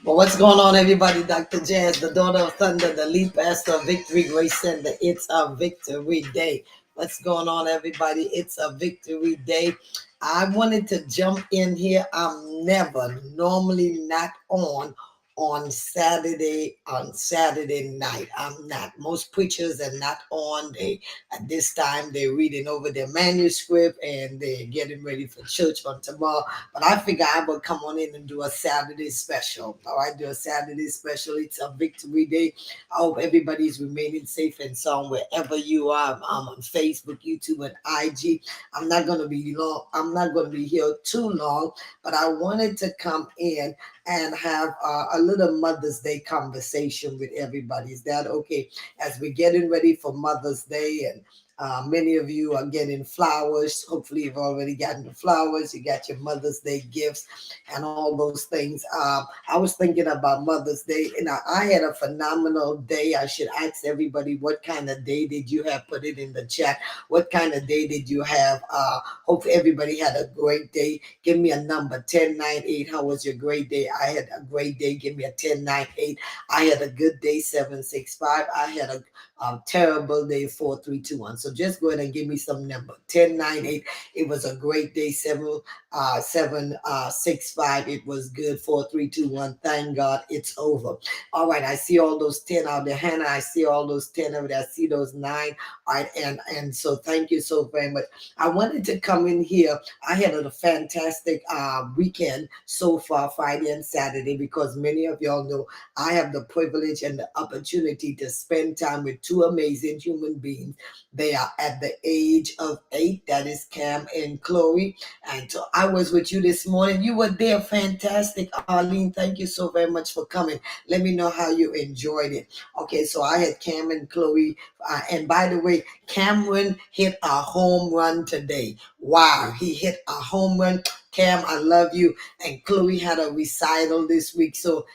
Well, what's going on, everybody? Dr. Jazz, the daughter of thunder, the lead pastor of Victory Grace Center. It's a victory day. What's going on, everybody? It's a victory day. I wanted to jump in here. I'm never normally not on Saturday night. I'm not. Most preachers are not on. They at this time they're reading over their manuscript and they're getting ready for church on tomorrow. But I figure I will come on in and do a Saturday special. All right, do a Saturday special. It's a victory day. I hope everybody's remaining safe and sound wherever you are. I'm on Facebook, YouTube, and IG. I'm not gonna be long. I'm not gonna be here too long, but I wanted to come in and have a little Mother's Day conversation with everybody. Is that okay? As we're getting ready for Mother's Day, and many of you are getting flowers. Hopefully, you've already gotten the flowers. You got your Mother's Day gifts and all those things. I was thinking about Mother's Day, and I had a phenomenal day. I should ask everybody, what kind of day did you have? Put it in the chat. What kind of day did you have? Hope everybody had a great day. Give me a number, 1098. How was your great day? I had a great day. Give me a 1098. I had a good day, 765. I had a terrible day, 4321. So just go ahead and give me some number, 1098. It was a great day, 765. It was good, 4321. Thank God it's over. All right, I see all those 10 out there. Hannah, I see all those 10 over there. I see those 9. All right, and so thank you so very much. I wanted to come in here. I had a fantastic weekend so far, Friday and Saturday, because many of y'all know I have the privilege and the opportunity to spend time with two amazing human beings. They are at the age of 8. That is Cam and Chloe. And so I was with you this morning. You were there. Fantastic. Arlene, thank you so very much for coming. Let me know how you enjoyed it. Okay, so I had Cam and Chloe. And by the way, Cameron hit a home run today. Wow, he hit a home run. Cam, I love you. And Chloe had a recital this week. So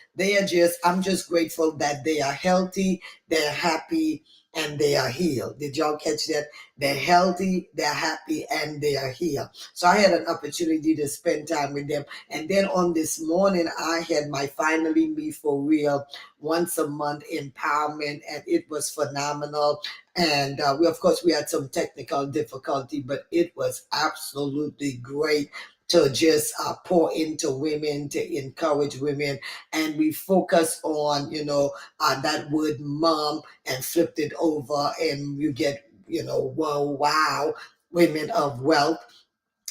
I'm just grateful that they are healthy, they're happy, and they are healed. Did y'all catch that? They're healthy, they're happy, and they are healed. So I had an opportunity to spend time with them. And then on this morning, I had my Finally Me for Real once a month empowerment, and it was phenomenal. And of course, we had some technical difficulty, but it was absolutely great to just pour into women, to encourage women. And we focus on, that word mom and flipped it over, and you get, whoa, wow, women of wealth.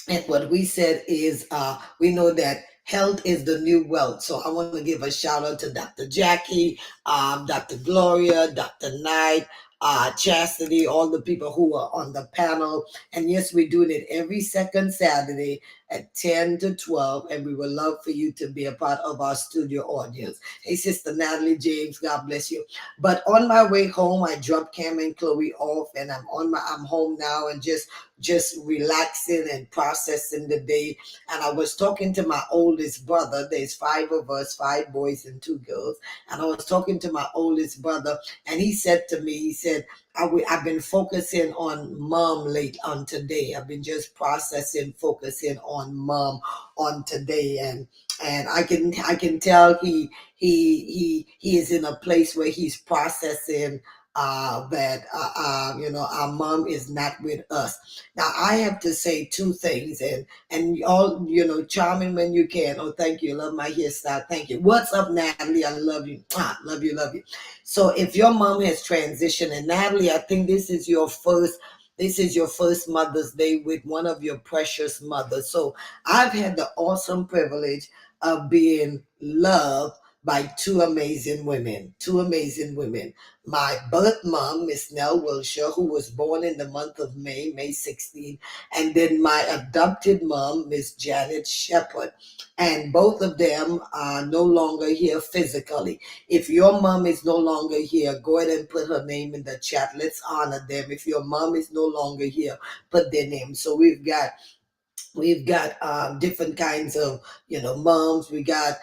And what we said is, we know that health is the new wealth. So I want to give a shout out to Dr. Jackie, Dr. Gloria, Dr. Knight, Chastity, all the people who are on the panel. And yes, we're doing it every second Saturday at 10 to 12. And we would love for you to be a part of our studio audience. Hey, Sister Natalie James, God bless you. But on my way home, I dropped Cam and Chloe off, and I'm home now and just relaxing and processing the day. And I was talking to my oldest brother. There's 5 of us, 5 boys and 2 girls. And I was talking to my oldest brother, and he said to me, he said, I've been focusing on mom late on today. I've been just focusing on mom on today. And I can tell he is in a place where he's processing that our mom is not with us. Now I have to say 2 things, and all, charming when you can. Oh, thank you. Love my hairstyle. Thank you. What's up, Natalie? I love you. Love you, love you. So if your mom has transitioned, and Natalie, I think this is your first Mother's Day with one of your precious mothers. So I've had the awesome privilege of being loved by two amazing women. Two amazing women. My birth mom, Miss Nell Wilshire, who was born in the month of May, May 16th, and then my adopted mom, Miss Janet Shepherd. And both of them are no longer here physically. If your mom is no longer here, go ahead and put her name in the chat. Let's honor them. If your mom is no longer here, put their name. So we've got different kinds of moms. We got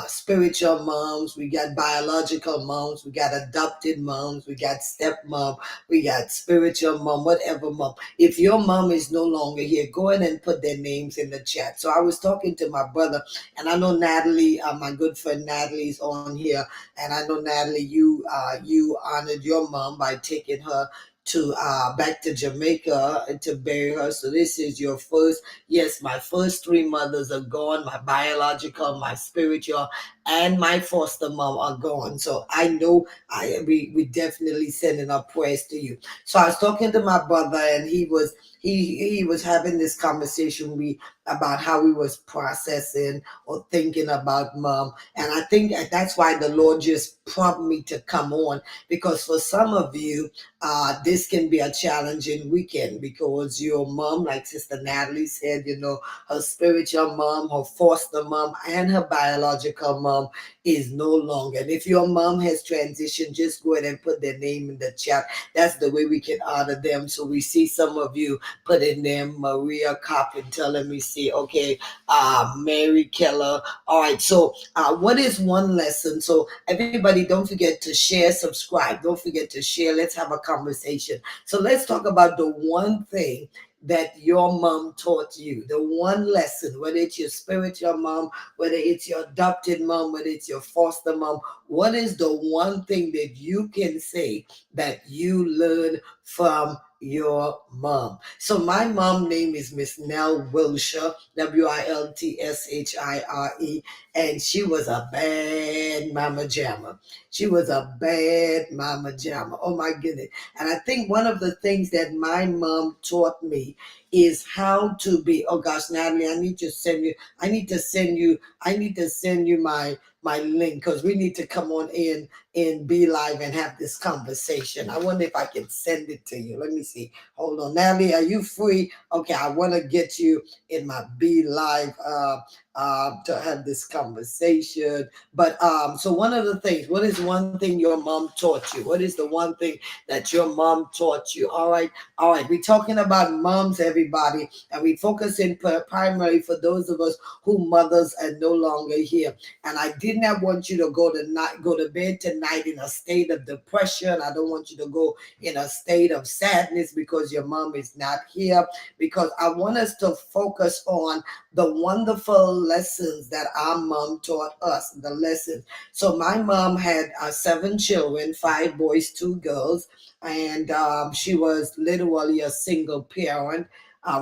spiritual moms, we got biological moms, we got adopted moms, we got stepmom, we got spiritual mom, whatever mom. If your mom is no longer here, go ahead and put their names in the chat. So I was talking to my brother, and I know Natalie, my good friend Natalie is on here, and I know Natalie, you honored your mom by taking her to back to Jamaica to bury her. So this is your first. Yes, my first three mothers are gone. My biological, my spiritual, and my foster mom are gone. So I know we definitely sending our prayers to you. So I was talking to my brother, and he was having this conversation about how he was processing or thinking about mom. And I think that's why the Lord just prompted me to come on, because for some of you, this can be a challenging weekend because your mom, like Sister Natalie said, her spiritual mom, her foster mom, and her biological mom is no longer. And if your mom has transitioned, just go ahead and put their name in the chat. That's the way we can honor them. So we see some of you put in there Maria Carpenter. Let me see. Okay, Mary Keller. All right. So what is one lesson? So everybody, don't forget to share, subscribe. Don't forget to share. Let's have a conversation. So let's talk about the one thing that your mom taught you, the one lesson, whether it's your spiritual mom, whether it's your adopted mom, whether it's your foster mom. What is the one thing that you can say that you learned from your mom? So my mom name is Miss Nell Wilshire, Wiltshire, and she was a bad mama jamma. She was a bad mama jamma. Oh my goodness. And I think one of the things that my mom taught me is how to be. Oh gosh, Natalie, I need to send you my link, because we need to come on in Be Live and have this conversation. I wonder if I can send it to you. Let me see. Hold on. Natalie, are you free? Okay, I want to get you in my Be Live to have this conversation. But so one of the things, what is one thing your mom taught you? What is the one thing that your mom taught you? All right. We're talking about moms, everybody, and we focus in primarily for those of us who mothers are no longer here. And I did not want you to go to bed tonight in a state of depression. I don't want you to go in a state of sadness because your mom is not here, because I want us to focus on the wonderful lessons that our mom taught us, the lessons. So my mom had 7 children, 5 boys, 2 girls, and she was literally a single parent,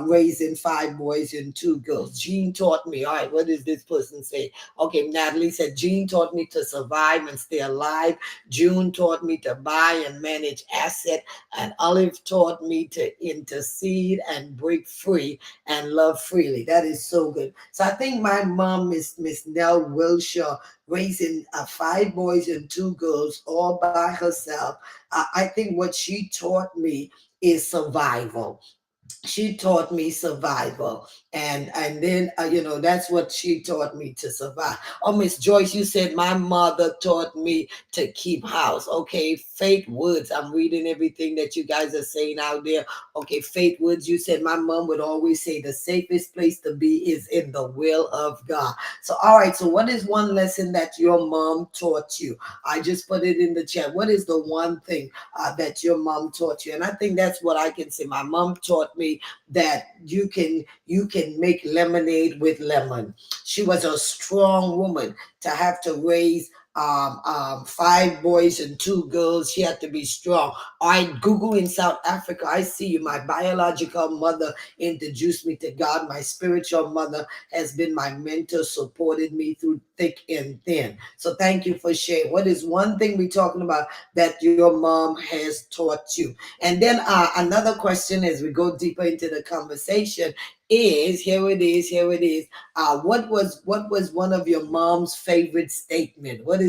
raising 5 boys and 2 girls. Jean taught me, all right, what does this person say? Okay, Natalie said, Jean taught me to survive and stay alive. June taught me to buy and manage asset. And Olive taught me to intercede and break free and love freely. That is so good. So I think my mom, Miss Nell Wilshire, raising 5 boys and 2 girls all by herself. I think what she taught me is survival. She taught me survival, and then that's what she taught me, to survive. Oh, Miss Joyce, you said my mother taught me to keep house. Okay, Faith Woods, I'm reading everything that you guys are saying out there. Okay, Faith Woods, you said my mom would always say the safest place to be is in the will of God. So all right, so what is one lesson that your mom taught you? I just put it in the chat. What is the one thing that your mom taught you? And I think that's what I can say. My mom taught me that you can make lemonade with lemon. She was a strong woman to have to raise 5 boys and 2 girls. She had to be strong. I Google in South Africa. I see you. My biological mother introduced me to God. My spiritual mother has been my mentor, supported me through thick and thin. So thank you for sharing. What is one thing we're talking about that your mom has taught you? And then another question as we go deeper into the conversation is, here it is, here it is. What was one of your mom's favorite statement? What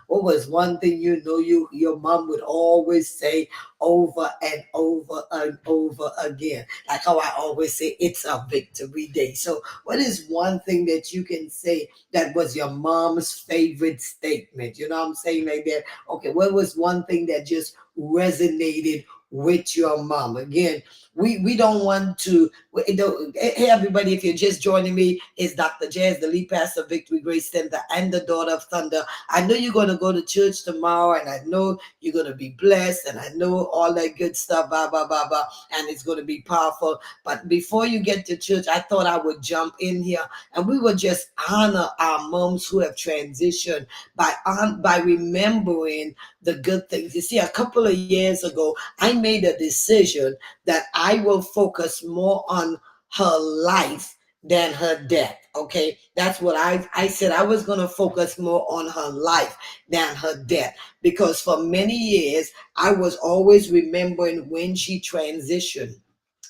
was one thing your mom would always say over and over and over again? Like how I always say, it's a victory day. So what is one thing that you can say that was your mom's favorite statement? You know what I'm saying, like that? Okay, what was one thing that just resonated with your mom? Again, we don't want to. Hey, everybody, if you're just joining me, it's Dr. Jazz, the lead pastor of Victory Grace Center and the daughter of Thunder. I know you're going to go to church tomorrow, and I know you're going to be blessed, and I know all that good stuff, blah, blah, blah, blah, and it's going to be powerful. But before you get to church, I thought I would jump in here and we would just honor our moms who have transitioned by remembering the good things. You see, a couple of years ago, I made a decision that I will focus more on her life than her death. Okay, that's what I said. I was going to focus more on her life than her death, because for many years I was always remembering when she transitioned,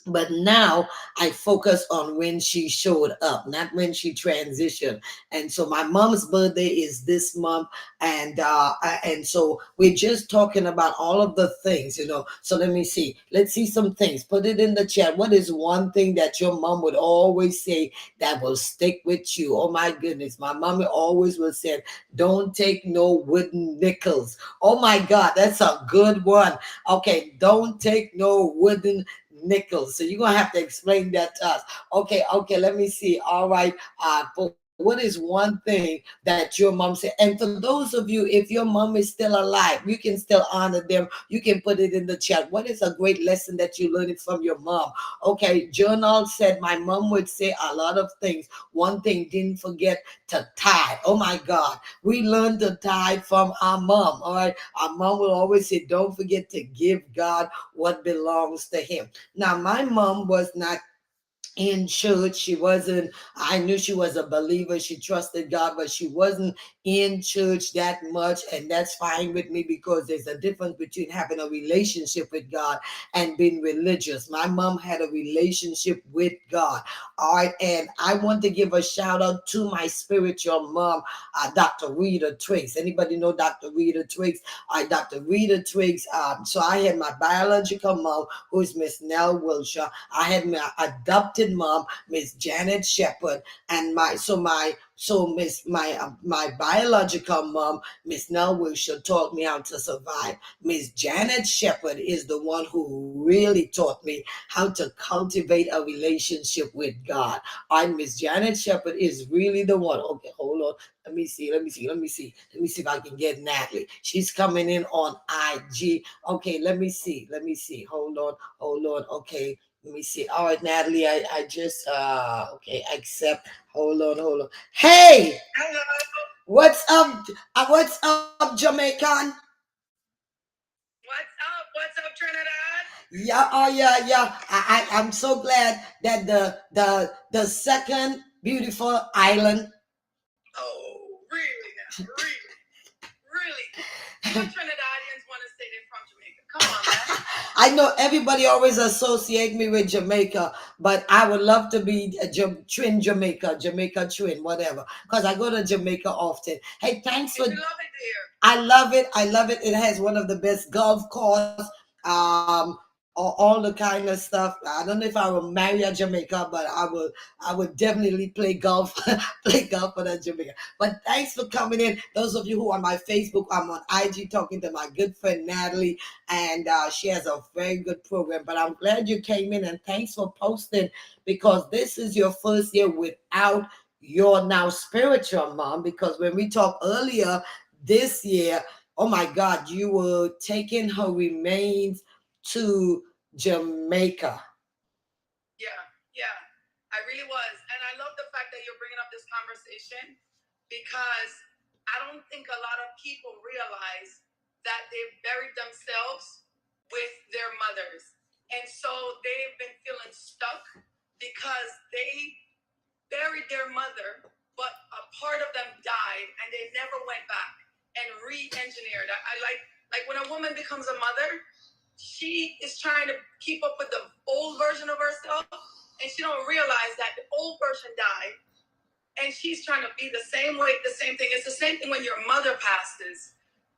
but now I focus on when she showed up, not when she transitioned. And so my mom's birthday is this month, and so we're just talking about all of the things, so let me see, let's see some things. Put it in the chat. What is one thing that your mom would always say that will stick with you? Oh my goodness, my mom always would say, don't take no wooden nickels. Oh my God, that's a good one. Okay, don't take no wooden nickels. So you're gonna have to explain that to us. Okay, let me see. All right. But what is one thing that your mom said? And for those of you, if your mom is still alive, you can still honor them. You can put it in the chat. What is a great lesson that you learned from your mom? Okay, Journal said my mom would say a lot of things. One thing, didn't forget to tithe. Oh my God. We learned to tithe from our mom. All right. Our mom will always say, don't forget to give God what belongs to him. Now, my mom was not in church. She wasn't, I knew she was a believer. She trusted God, but she wasn't in church that much. And that's fine with me, because there's a difference between having a relationship with God and being religious. My mom had a relationship with God. All right. And I want to give a shout out to my spiritual mom, Dr. Rita Twiggs. Anybody know Dr. Rita Twiggs? Dr. Rita Twiggs. So I had my biological mom, who is Miss Nell Wilshire. I had my adopted mom, Miss Janet Shepherd, and my biological mom, Miss Nell Wilshire, taught me how to survive. Miss Janet Shepherd is the one who really taught me how to cultivate a relationship with God. And Miss Janet Shepherd is really the one. Okay, hold on. Let me see if I can get Natalie. She's coming in on IG. Okay, let me see. Hold on. Okay, let me see. All right, Natalie, I just okay, accept. Hold on. Hey, Hello. what's up, Jamaican? What's up, Trinidad? Yeah, oh yeah. I'm so glad that the second beautiful island. Oh, really now? Really. What Trinidadians want to say they're from Jamaica? Come on, man. I know everybody always associate me with Jamaica, but I would love to be a Twin Jamaica, Jamaica Twin, whatever, because I go to Jamaica often. Hey, thanks And for. you love it there. I love it. I love it. It has one of the best golf course, all the kind of stuff. I don't know if I will marry a Jamaica, but I would definitely play golf, play golf for that Jamaica. But thanks for coming in. Those of you who are on my Facebook, I'm on IG talking to my good friend Natalie, and she has a very good program. But I'm glad you came in, and thanks for posting, because this is your first year without your now spiritual mom. Because when we talked earlier this year, oh my God, you were taking her remains to Jamaica. Yeah, yeah. I really was. And I love the fact that you're bringing up this conversation because I don't think a lot of people realize that they've buried themselves with their mothers. And so they've been feeling stuck because they buried their mother, but a part of them died and they never went back and re-engineered. I like when a woman becomes a mother, she is trying to keep up with the old version of herself, and she don't realize that the old person died, and she's trying to be the same way, the same thing. It's the same thing when your mother passes.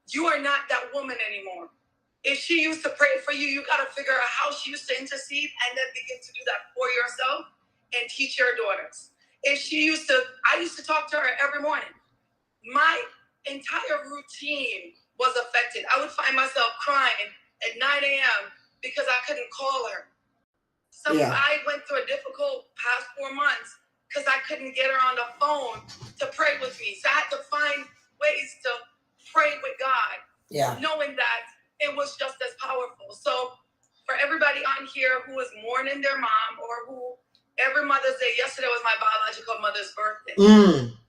You are not that woman anymore. If she used to pray for you, you got to figure out how she used to intercede and then begin to do that for yourself and teach your daughters. If she used to, I used to talk to her every morning. My entire routine was affected. I would find myself crying at 9 a.m. because I couldn't call her. So I went through a difficult past 4 months because I couldn't get her on the phone to pray with me. So I had to find ways to pray with God, knowing that it was just as powerful. So for everybody on here who is mourning their mom, or who every Mother's Day, yesterday was my biological mother's birthday.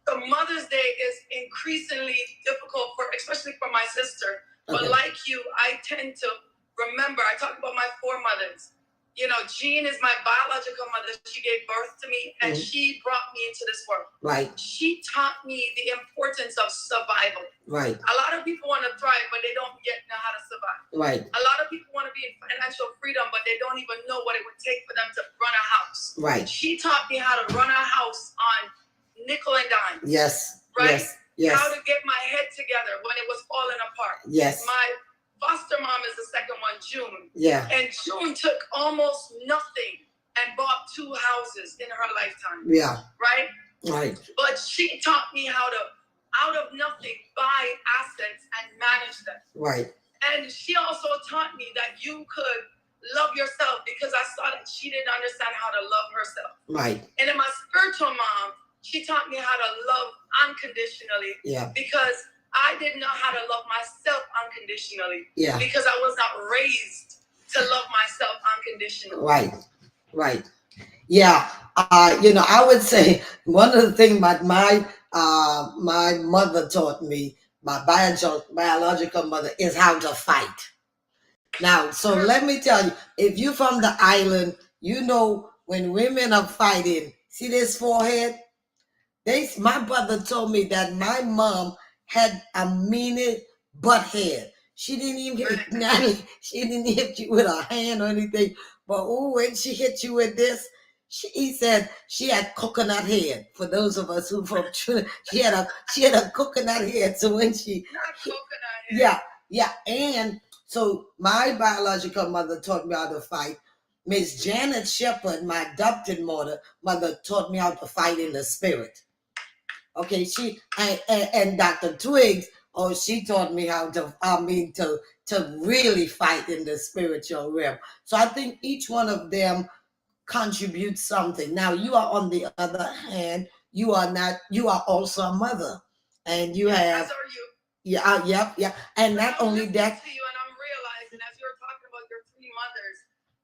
So Mother's Day is increasingly difficult especially for my sister. But like you, I tend to remember, I talk about my 4 mothers. You know, Jean is my biological mother. She gave birth to me, and she brought me into this world. Right. She taught me the importance of survival. Right. A lot of people want to thrive, but they don't yet know how to survive. Right. A lot of people want to be in financial freedom, but they don't even know what it would take for them to run a house. Right. She taught me how to run a house on nickel and dime. Yes. Right. Yes. How to get my head together when it was falling apart. Yes. My foster mom is the second one, June. Yeah. And June took almost nothing and bought 2 houses in her lifetime. Yeah. Right? Right. But she taught me how to, out of nothing, buy assets and manage them. Right. And she also taught me that you could love yourself, because I saw that she didn't understand how to love herself. Right. And then my spiritual mom, she taught me how to love unconditionally. Yeah. Because I didn't know how to love myself unconditionally. Yeah. Because I was not raised to love myself unconditionally. Right. Right. Yeah. I would say one of the things my mother taught me, my biological mother, is how to fight. Now, so let me tell you, if you're from the island, you know when women are fighting, see this forehead? My brother told me that my mom had a mean butt head. She didn't even hit you with a hand or anything. But when she hit you with this, he said she had coconut head. For those of us who from Trinidad, she had a coconut head. So when she, not coconut head. Yeah. And so my biological mother taught me how to fight. Miss Janet Shepherd, my adopted mother taught me how to fight in the spirit. Okay, she and Dr. Twiggs, she taught me how to really fight in the spiritual realm. So I think each one of them contributes something. Now you are, on the other hand, you are also a mother, and you have. As are you. Yeah. And not only that. To you, and I'm realizing as you're talking about your 3 mothers,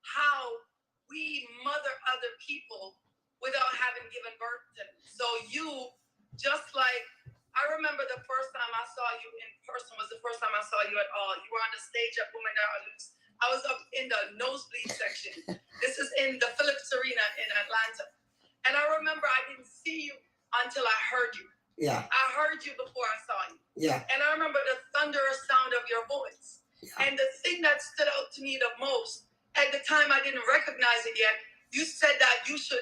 how we mother other people without having given birth to them. So you. Just like, I remember the first time I saw you in person was the first time I saw you at all. You were on the stage at Women That Are Loose. I was up in the nosebleed section. This is in the Phillips Arena in Atlanta. And I remember I didn't see you until I heard you. Yeah. I heard you before I saw you. Yeah. And I remember the thunderous sound of your voice. Yeah. And the thing that stood out to me the most, at the time I didn't recognize it yet, you said that you should,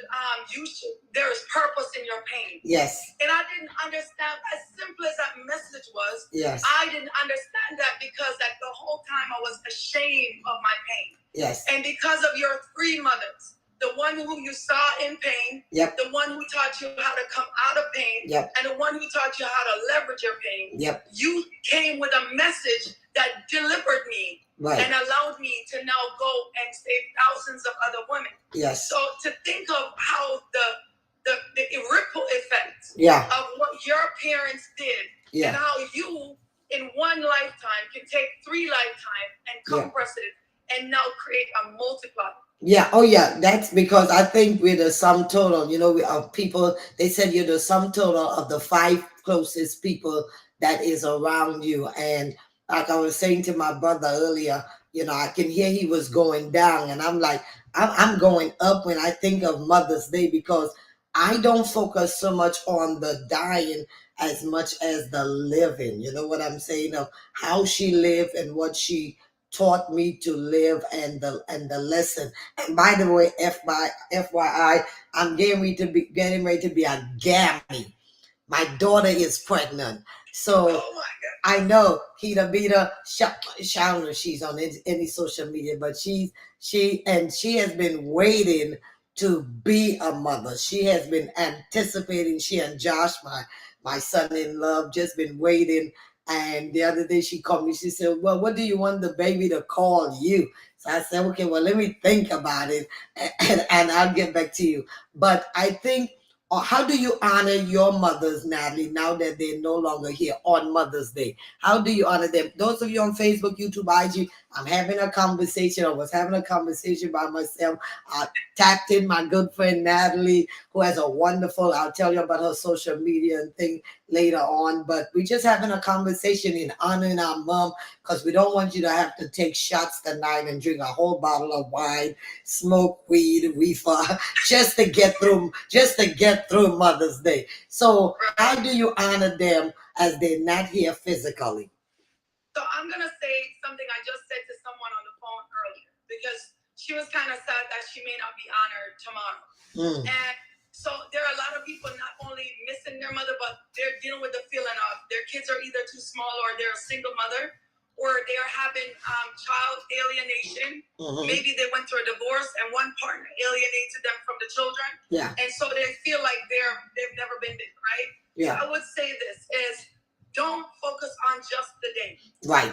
there is purpose in your pain. Yes. And I didn't understand, as simple as that message was, yes. I didn't understand that because the whole time I was ashamed of my pain. Yes. And because of your 3 mothers, the one who you saw in pain, yep. The one who taught you how to come out of pain, yep. And the one who taught you how to leverage your pain, yep. You came with a message that delivered me. Right. And allowed me to now go and save thousands of other women. Yes. So to think of how the ripple effect, yeah. Of what your parents did, yeah. And how you in one lifetime can take 3 lifetimes and compress it and now create a multiplier. Yeah. Oh, yeah. That's because I think we're the sum total. Of people. They said you're the sum total of the 5 closest people that is around you. And like I was saying to my brother earlier, I can hear he was going down, and I'm like, I'm going up when I think of Mother's Day, because I don't focus so much on the dying as much as the living. You know what I'm saying? Of how she lived and what she taught me to live, and the lesson. And by the way, FYI, I'm getting ready to be a gammy. My daughter is pregnant. So Oh my God. I know Kita Beta, I don't know if she's on any social media, but she has been waiting to be a mother. She has been anticipating. She and Josh, my son in love, just been waiting. And the other day she called me. She said, "Well, what do you want the baby to call you?" So I said, "Okay, well, let me think about it, and I'll get back to you." But I think, or how do you honor your mothers, Natalie, now that they're no longer here on Mother's Day? How do you honor them? Those of you on Facebook, YouTube, IG, I'm having a conversation. I was having a conversation by myself. I tapped in my good friend Natalie, who has a wonderful, I'll tell you about her social media and thing later on. But we're just having a conversation in honoring our mom, because we don't want you to have to take shots tonight and drink a whole bottle of wine, smoke weed, reefer, just to get through Mother's Day. So how do you honor them as they're not here physically? So I'm gonna say something I just said to someone on the phone earlier, because she was kind of sad that she may not be honored tomorrow. And so there are a lot of people not only missing their mother, but they're dealing with the feeling of their kids are either too small, or they're a single mother, or they are having child alienation. Maybe they went through a divorce and one partner alienated them from the children. Yeah. And so they feel like they've never been there, right? Yeah. So I would say this is, don't focus on just the day. Right.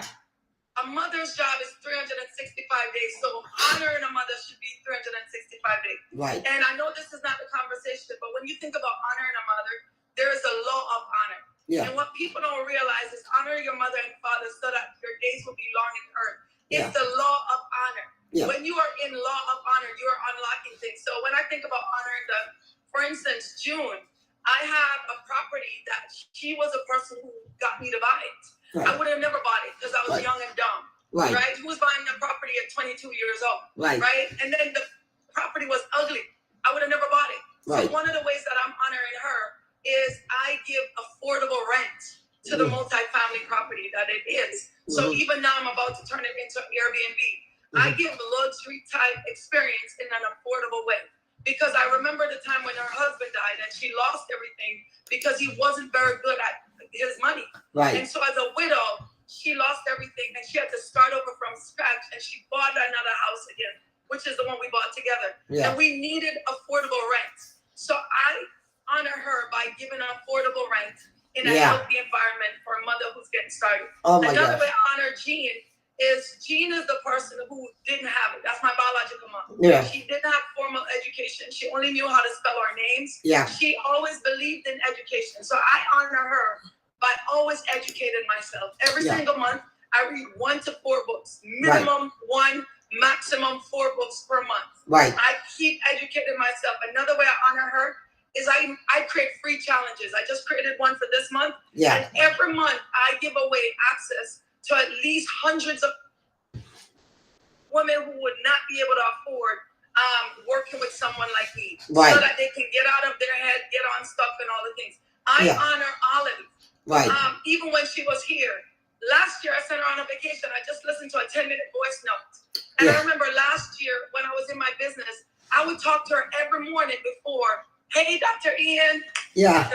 A mother's job is 365 days, so honoring a mother should be 365 days. Right. And I know this is not the conversation, but when you think about honoring a mother, there is a law of honor. Yeah. And what people don't realize is honoring your mother and father so that your days will be long in earth. It's the law of honor. Yeah. When you are in law of honor, you are unlocking things. So when I think about honoring them, for instance, June, I have a property that she was a person who got me to buy it. Right. I would have never bought it because I was young and dumb. Right. Right? Who was buying a property at 22 years old? Right. Right? And then the property was ugly. I would have never bought it. Right. So one of the ways that I'm honoring her is I give affordable rent to the multifamily property that it is. So even now I'm about to turn it into Airbnb. I give luxury type experience in an affordable way. Because I remember the time when her husband died and she lost everything because he wasn't very good at his money. Right. And so as a widow, she lost everything and she had to start over from scratch, and she bought another house again, which is the one we bought together. Yeah. And we needed affordable rent. So I honor her by giving affordable rent in a healthy environment for a mother who's getting started. Oh my Another gosh. way I honor Jean is the person who didn't have it. That's my biological mom. Yeah. She didn't have formal education. She only knew how to spell our names. Yeah. She always believed in education. So I honor her by always educating myself. Every single month, I read 1 to 4 books. Minimum 1, maximum 4 books per month. Right. I keep educating myself. Another way I honor her is I create free challenges. I just created one for this month. Yeah. And every month, I give away access to at least hundreds of women who would not be able to afford working with someone like me. Right. So that they can get out of their head, get on stuff and all the things. I honor all of it. Right. Even when she was here. Last year, I sent her on a vacation. I just listened to a 10-minute voice note. And I remember last year when I was in my business, I would talk to her every morning before, "Hey, Dr. Ian." Yeah.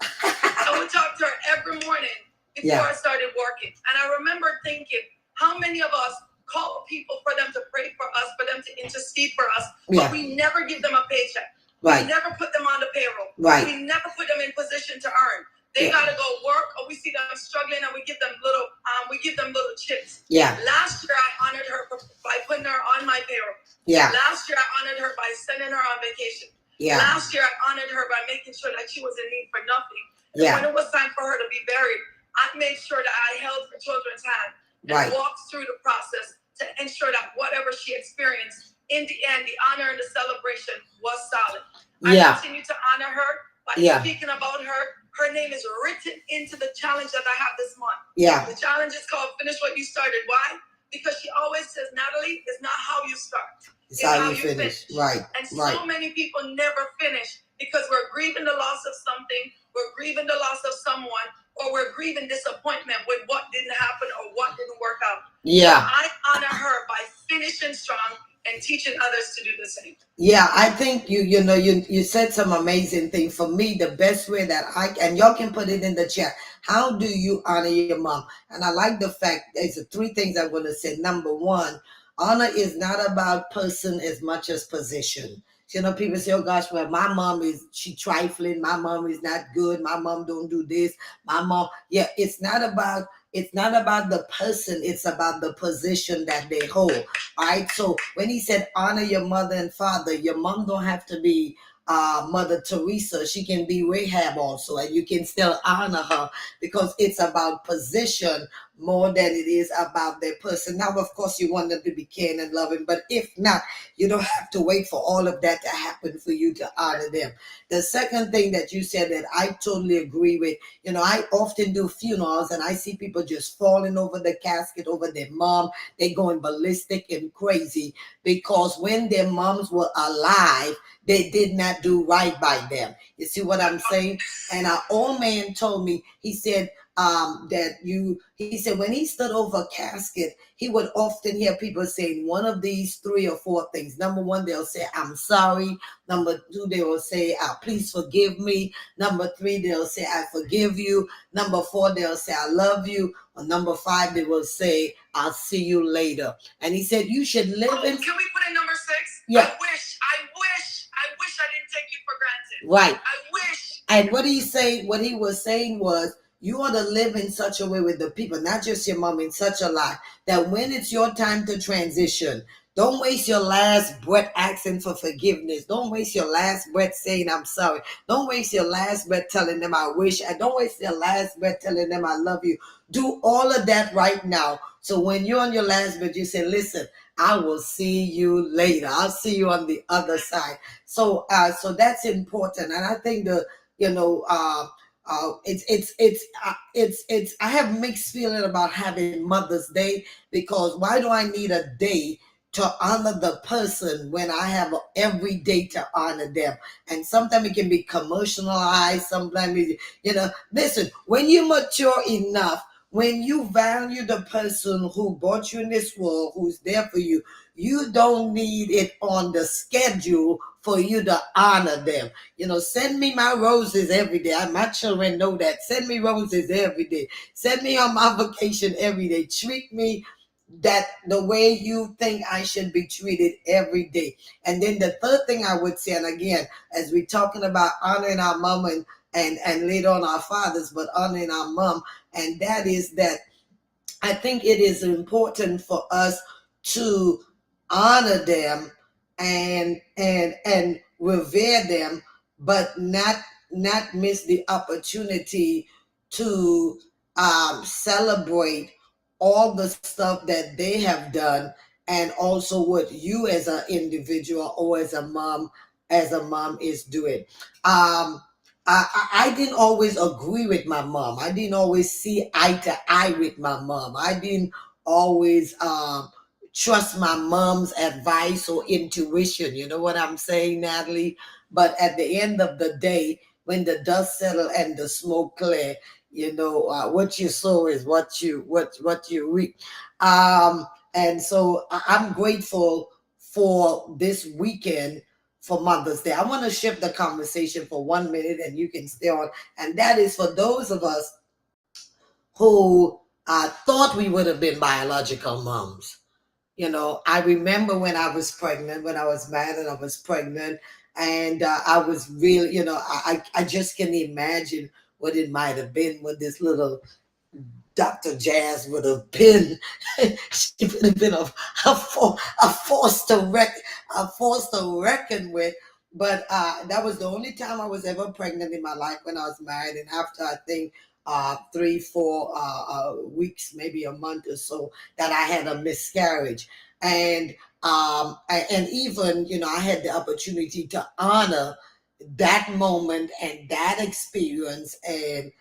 I would talk to her every morning before I started working. And I remember thinking, how many of us call people for them to pray for us, for them to intercede for us, but we never give them a paycheck. Right. We never put them on the payroll. Right. We never put them in position to earn. They gotta go work, or we see them struggling, and we give them little chips. Yeah. Last year I honored her by putting her on my payroll. Yeah. Last year I honored her by sending her on vacation. Yeah. Last year I honored her by making sure that she was in need for nothing. Yeah. When it was time for her to be buried, I made sure that I held her children's hand and walked through the process to ensure that whatever she experienced, in the end, the honor and the celebration was solid. I continue to honor her by speaking about her. Her name is written into the challenge that I have this month. Yeah. The challenge is called Finish What You Started. Why? Because she always says, Natalie, it's not how you start. It's how you finish. Right. And so many people never finish because we're grieving the loss of something, we're grieving the loss of someone, or we're grieving disappointment with what didn't happen or what didn't work out. Yeah. So I honor her by finishing strong and teaching others to do the same. Yeah, I think you said some amazing things. For me, the best way that and y'all can put it in the chat. How do you honor your mom? And I like the fact there's three things I'm going to say. Number one, honor is not about person as much as position. People say, "Oh gosh, well, my mom she trifling. My mom is not good. My mom don't do this. My mom." Yeah, it's not about the person. It's about the position that they hold. All right. So when he said honor your mother and father, your mom don't have to be Mother Teresa. She can be Rahab also, and you can still honor her because it's about position more than it is about their person. Now, of course, you want them to be caring and loving, but if not, you don't have to wait for all of that to happen for you to honor them. The second thing that you said that I totally agree with, I often do funerals and I see people just falling over the casket over their mom. They're going ballistic and crazy because when their moms were alive, they did not do right by them. You see what I'm saying? And our old man told me, he said, he said when he stood over a casket, he would often hear people saying one of these three or four things. Number one, they'll say, "I'm sorry." Number two, they will say, "Please forgive me." Number three, they'll say, "I forgive you." Number four, they'll say, "I love you." Or number five, they will say, "I'll see you later." And he said, you should live in. Can we put in number 6? Yeah. I wish I didn't take you for granted. Right. I wish. And what he was saying was, you ought to live in such a way with the people, not just your mom, in such a life that when it's your time to transition, don't waste your last breath asking for forgiveness. Don't waste your last breath saying, "I'm sorry." Don't waste your last breath telling them, "I wish." And don't waste your last breath telling them, "I love you." Do all of that right now. So when you're on your last breath, you say, "Listen, I will see you later. I'll see you on the other side." So that's important. And I think it's I have mixed feeling about having Mother's Day, because why do I need a day to honor the person when I have every day to honor them? And sometimes it can be commercialized. Sometimes listen, when you mature enough, when you value the person who brought you in this world, who's there for you, you don't need it on the schedule for you to honor them. Send me my roses every day. My children know that. Send me roses every day. Send me on my vacation every day. Treat me that the way you think I should be treated every day. And then the third thing I would say, and again, as we're talking about honoring our mom and later on our fathers, but honoring our mom, and that is that I think it is important for us to honor them and revere them, but not miss the opportunity to celebrate all the stuff that they have done, and also what you as an individual or as a mom is doing. I didn't always agree with my mom. I didn't always see eye to eye with my mom. I didn't always trust my mom's advice or intuition. You know what I'm saying, Natalie? But at the end of the day, when the dust settles and the smoke clear, what you sow is what you reap. And so I'm grateful for this weekend for Mother's Day. I want to shift the conversation for 1 minute and you can stay on. And that is for those of us who thought we would have been biological moms. I remember when I was pregnant, when I was married and I was pregnant, and I was really, I just can imagine what it might have been when this little Dr. Jazz would have been. She would have been a force to reckon with. But that was the only time I was ever pregnant in my life, when I was married. And after, I think, 3-4 weeks, maybe a month or so, that I had a miscarriage. And even, I had the opportunity to honor that moment and that experience, and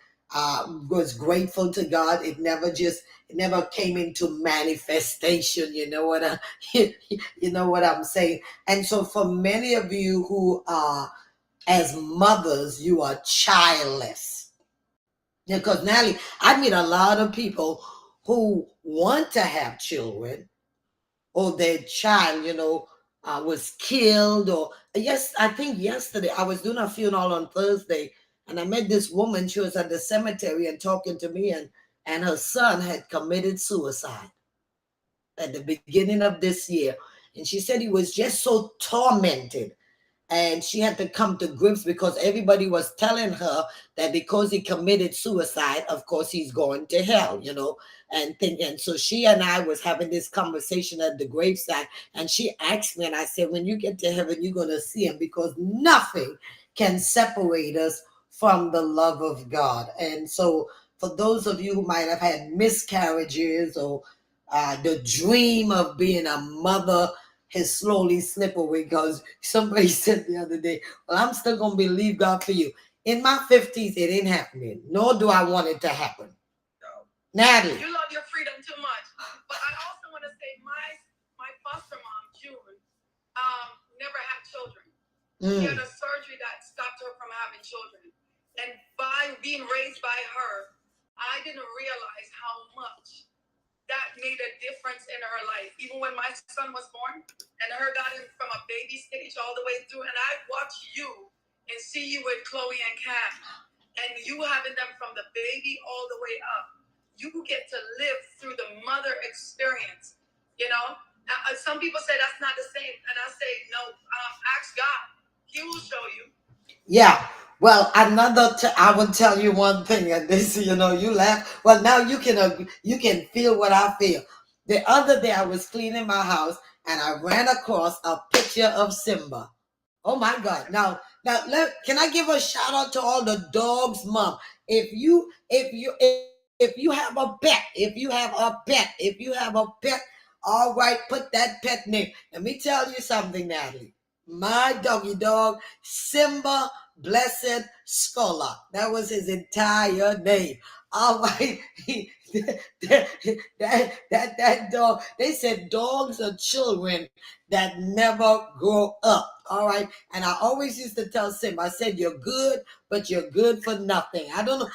was grateful to God. It never came into manifestation. You know what I'm saying? And so for many of you who are as mothers, you are childless. Because Natalie, I meet a lot of people who want to have children, or their child, was killed. Or yes, I think yesterday I was doing a funeral on Thursday, and I met this woman. She was at the cemetery and talking to me, and her son had committed suicide at the beginning of this year. And she said he was just so tormented, and she had to come to grips because everybody was telling her that because he committed suicide, of course he's going to hell, and so she and I was having this conversation at the graveside, and she asked me, and I said, when you get to heaven, you're going to see him, because nothing can separate us from the love of God. And so for those of you who might have had miscarriages, or the dream of being a mother has slowly slipped away, because somebody said the other day, well, I'm still going to believe God for you. In my 50s, it ain't happening, nor do I want it to happen. No. Natalie. You love your freedom too much. But I also want to say my foster mom, June, never had children. She had a surgery that stopped her from having children. And by being raised by her, I didn't realize how much that made a difference in her life. Even when my son was born, and her got him from a baby stage all the way through, and I watched you and see you with Chloe and Cam, and you having them from the baby all the way up. You get to live through the mother experience, Some people say that's not the same, and I say, no, ask God. He will show you. Yeah. Well, I will tell you one thing, and this, you laugh. Well, now you can feel what I feel. The other day I was cleaning my house, and I ran across a picture of Simba. Oh my God! Now, can I give a shout out to all the dogs, mom? If you have a pet, all right, put that pet name. Let me tell you something, Natalie. My doggy dog, Simba Blessed Scholar. That was his entire name. All right. that dog, they said dogs are children that never grow up. All right. And I always used to tell Simba, I said, you're good, but you're good for nothing. I don't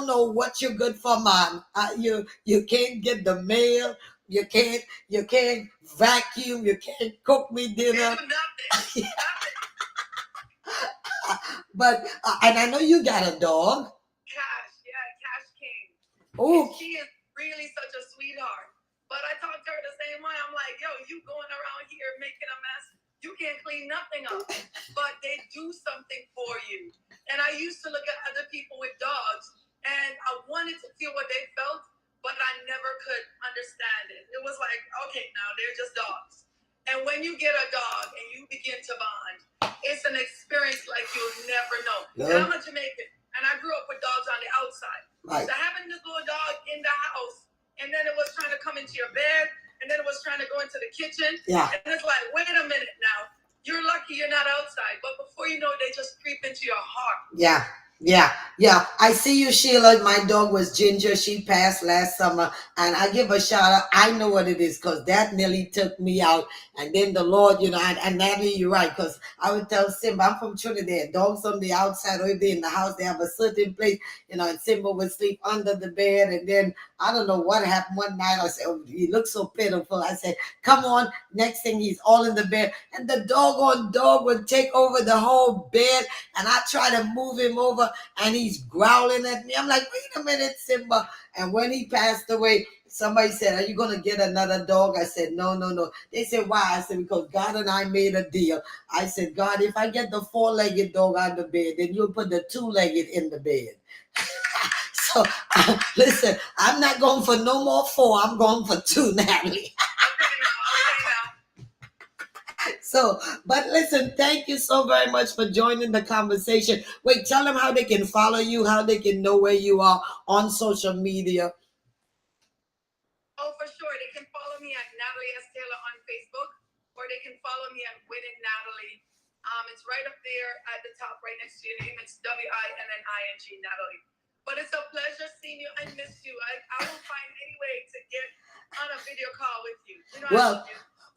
know what you're good for, Mom. You can't get the mail. You can't vacuum. You can't cook me dinner. But and I know you got a dog. Cash King. Oh, she is really such a sweetheart. But I talked to her the same way. I'm like, yo, you going around here making a mess. You can't clean nothing up. But they do something for you. And I used to look at other people with dogs, and I wanted to feel what they felt, but I never could understand it. It was like, okay, now they're just dogs. And when you get a dog and you begin to bond, it's an experience like you'll never know. Yeah. And I'm a Jamaican, and I grew up with dogs on the outside. Right. So having this little dog in the house, and then it was trying to come into your bed, and then it was trying to go into the kitchen. Yeah. And it's like, wait a minute now. You're lucky you're not outside. But before you know it, they just creep into your heart. Yeah. I see you, Sheila. My dog was Ginger. She passed last summer, and I give a shout out. I know what it is, because that nearly took me out. And then the Lord, and Natalie, you're right, because I would tell Simba, I'm from Trinidad. Dogs on the outside, or if they're in the house, they have a certain place, and Simba would sleep under the bed. And then I don't know what happened one night. I said, oh, he looks so pitiful. I said, come on. Next thing, he's all in the bed, and the doggone dog would take over the whole bed, and I try to move him over, and he's growling at me. I'm like, wait a minute, Simba. And when he passed away, somebody said, are you going to get another dog? I said, no. They said, why? I said, because God and I made a deal. I said, God, if I get the 4-legged dog on the bed, then you'll put the 2-legged in the bed. So, listen, I'm not going for no more 4. I'm going for 2, Natalie. So, but listen, thank you so very much for joining the conversation. Wait, tell them how they can follow you, how they can know where you are on social media. Oh, for sure. They can follow me at Natalie S. Taylor on Facebook, or they can follow me at Winning Natalie. It's right up there at the top, right next to your name. It's WINNING Natalie. But it's a pleasure seeing you. I miss you. I will find any way to get on a video call with you.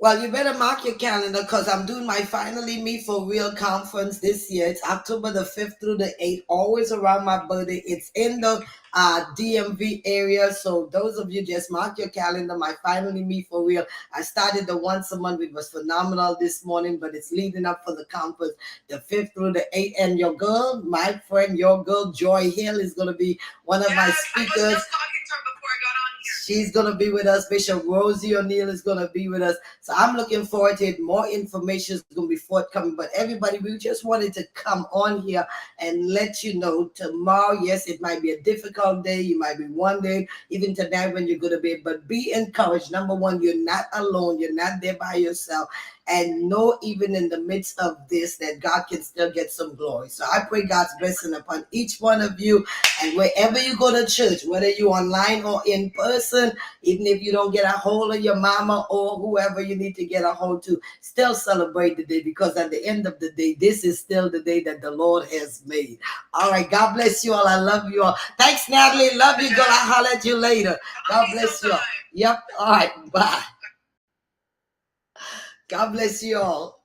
Well, you better mark your calendar because I'm doing my Finally Me for Real conference this year. It's October the 5th through the 8th, always around my birthday. It's in the DMV area. So those of you just mark your calendar, my Finally Me for Real. I started the once a month. It was phenomenal this morning, but it's leading up for the conference the 5th through the 8th. And your girl, my friend, your girl, Joy Hill, is going to be one of my speakers. I was just talking to her before I got on here. She's going to be with us. Bishop Rosie O'Neill is going to be with us. So I'm looking forward to it. More information is going to be forthcoming. But everybody, we just wanted to come on here and let you know tomorrow, yes, it might be a difficult day. You might be wondering, even tonight when you're going to be, but be encouraged. Number one, you're not alone. You're not there by yourself. And know even in the midst of this that God can still get some glory. So I pray God's blessing upon each one of you. And wherever you go to church, whether you're online or in person, even if you don't get a hold of your mama or whoever you need to get a hold to, still celebrate the day, because at the end of the day, this is still the day that the Lord has made. All right. God bless you all. I love you all. Thanks, Natalie. Love you, girl. I'll holler at you later. God bless you all. Yep. All right. Bye. God bless you all.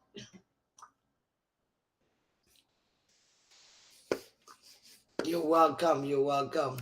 You're welcome. You're welcome.